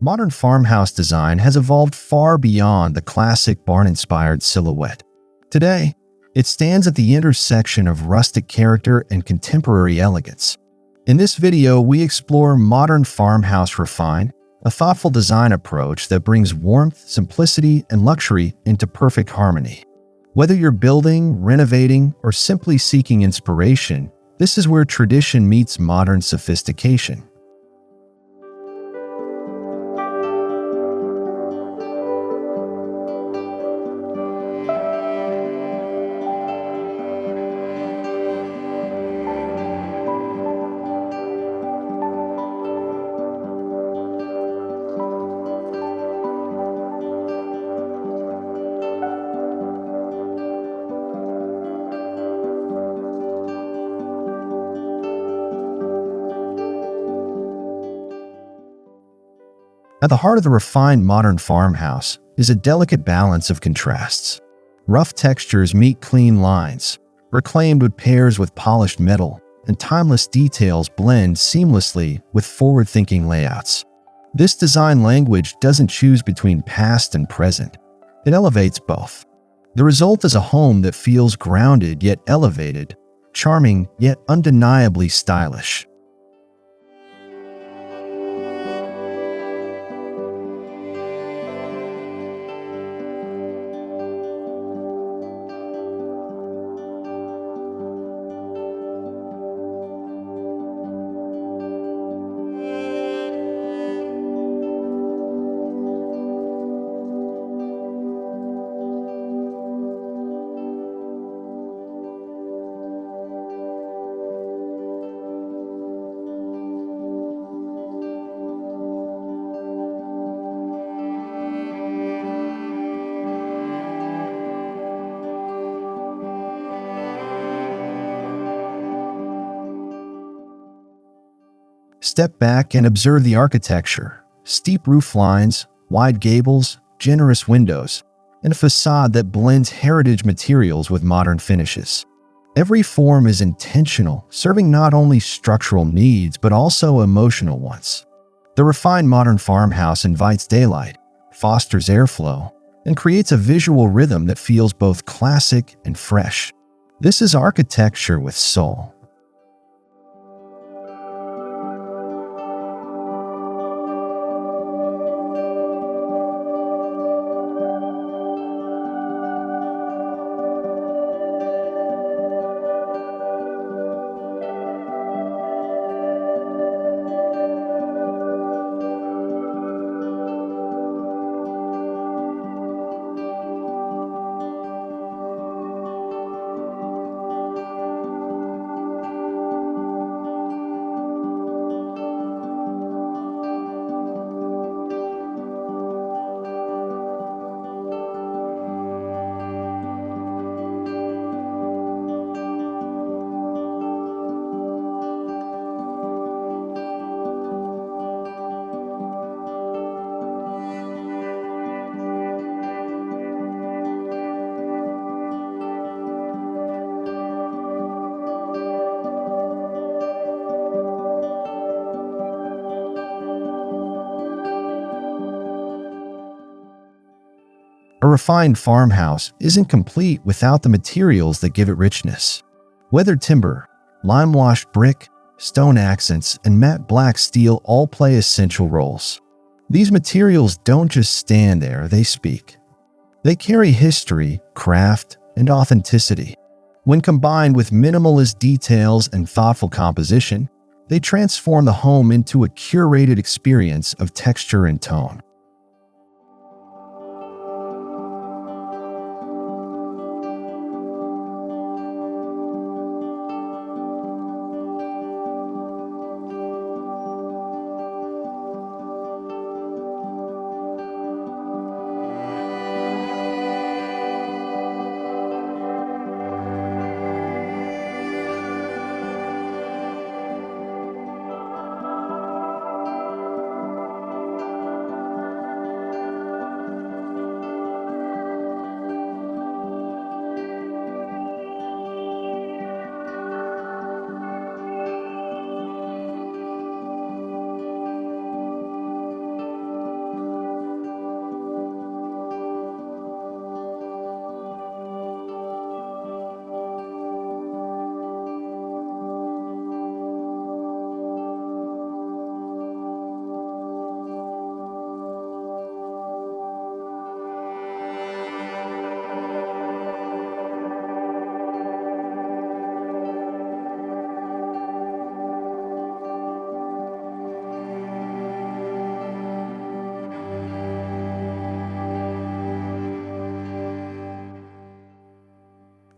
Modern farmhouse design has evolved far beyond the classic barn-inspired silhouette. Today, it stands at the intersection of rustic character and contemporary elegance. In this video, we explore modern Farmhouse Refine, a thoughtful design approach that brings warmth, simplicity, and luxury into perfect harmony. Whether you're building, renovating, or simply seeking inspiration, this is where tradition meets modern sophistication. At the heart of the refined modern farmhouse is a delicate balance of contrasts. Rough textures meet clean lines, reclaimed wood pairs with polished metal, and timeless details blend seamlessly with forward-thinking layouts. This design language doesn't choose between past and present. It elevates both. The result is a home that feels grounded yet elevated, charming yet undeniably stylish. Step back and observe the architecture. Steep roof lines, wide gables, generous windows, and a facade that blends heritage materials with modern finishes. Every form is intentional, serving not only structural needs but also emotional ones. The refined modern farmhouse invites daylight, fosters airflow, and creates a visual rhythm that feels both classic and fresh. This is architecture with soul. A refined farmhouse isn't complete without the materials that give it richness. Weathered timber, lime-washed brick, stone accents, and matte black steel all play essential roles. These materials don't just stand there, they speak. They carry history, craft, and authenticity. When combined with minimalist details and thoughtful composition, they transform the home into a curated experience of texture and tone.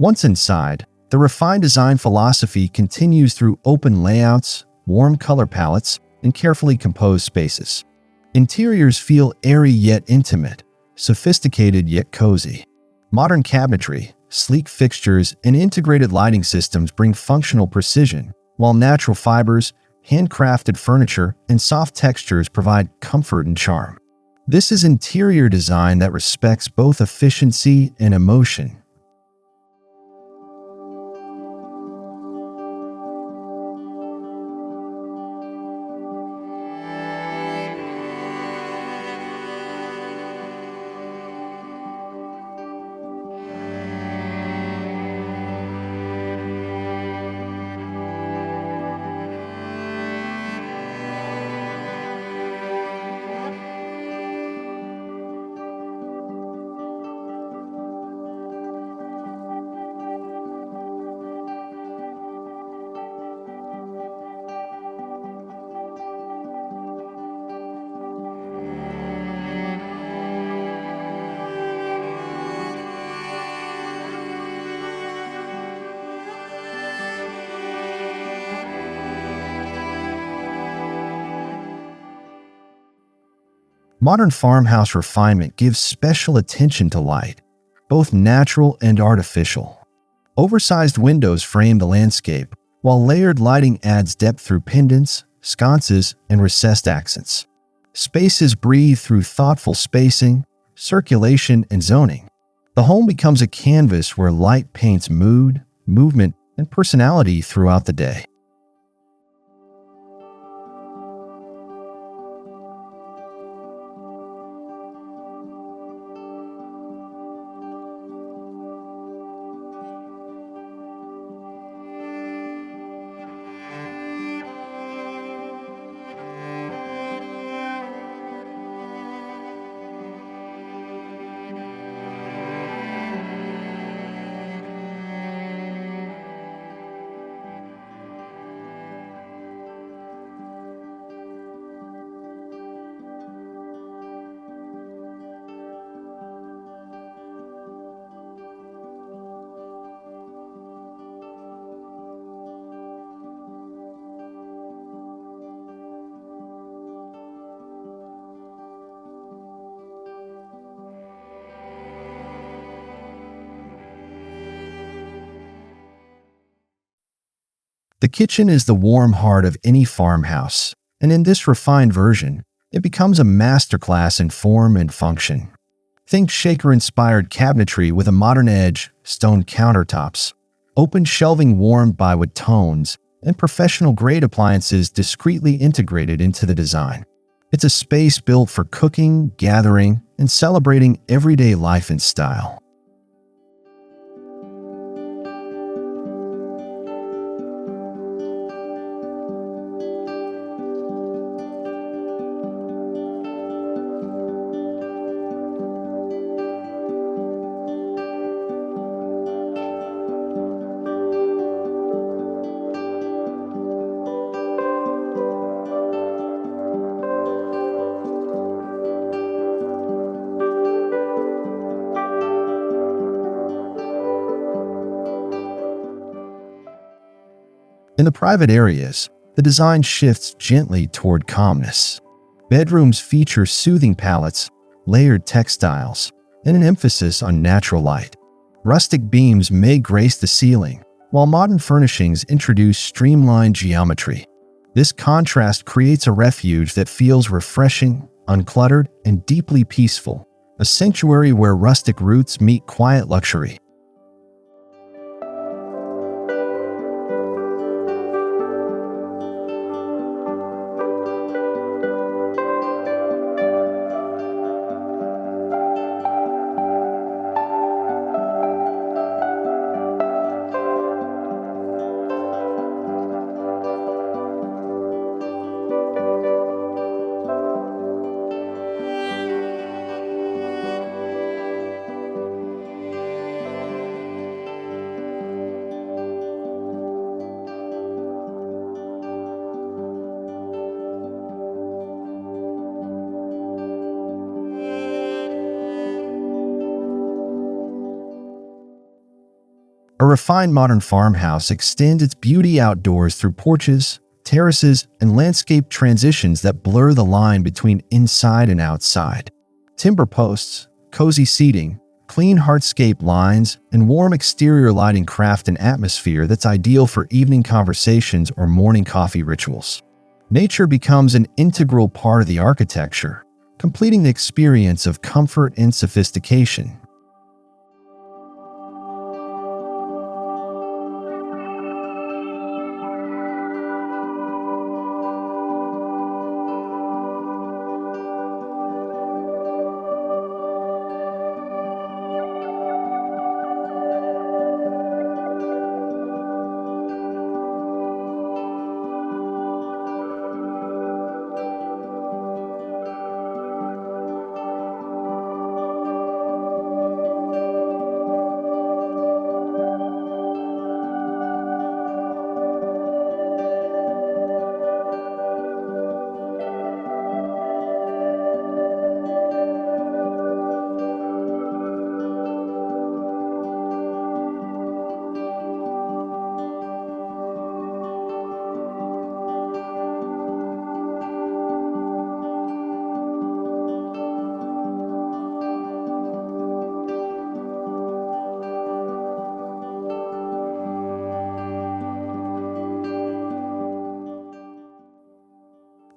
Once inside, the refined design philosophy continues through open layouts, warm color palettes, and carefully composed spaces. Interiors feel airy yet intimate, sophisticated yet cozy. Modern cabinetry, sleek fixtures, and integrated lighting systems bring functional precision, while natural fibers, handcrafted furniture, and soft textures provide comfort and charm. This is interior design that respects both efficiency and emotion. Modern farmhouse refinement gives special attention to light, both natural and artificial. Oversized windows frame the landscape, while layered lighting adds depth through pendants, sconces, and recessed accents. Spaces breathe through thoughtful spacing, circulation, and zoning. The home becomes a canvas where light paints mood, movement, and personality throughout the day. The kitchen is the warm heart of any farmhouse, and in this refined version, it becomes a masterclass in form and function. Think shaker-inspired cabinetry with a modern edge, stone countertops, open shelving warmed by wood tones, and professional-grade appliances discreetly integrated into the design. It's a space built for cooking, gathering, and celebrating everyday life and style. In the private areas, the design shifts gently toward calmness. Bedrooms feature soothing palettes, layered textiles, and an emphasis on natural light. Rustic beams may grace the ceiling, while modern furnishings introduce streamlined geometry. This contrast creates a refuge that feels refreshing, uncluttered, and deeply peaceful, a sanctuary where rustic roots meet quiet luxury. A refined modern farmhouse extends its beauty outdoors through porches, terraces, and landscape transitions that blur the line between inside and outside. Timber posts, cozy seating, clean hardscape lines, and warm exterior lighting craft an atmosphere that's ideal for evening conversations or morning coffee rituals. Nature becomes an integral part of the architecture, completing the experience of comfort and sophistication.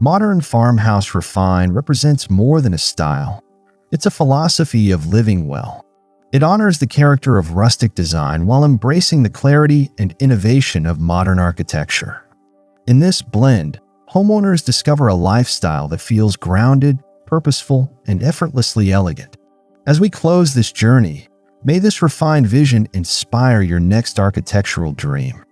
Modern Farmhouse Refine represents more than a style. It's a philosophy of living well. It honors the character of rustic design while embracing the clarity and innovation of modern architecture. In this blend, homeowners discover a lifestyle that feels grounded, purposeful, and effortlessly elegant. As we close this journey, may this refined vision inspire your next architectural dream.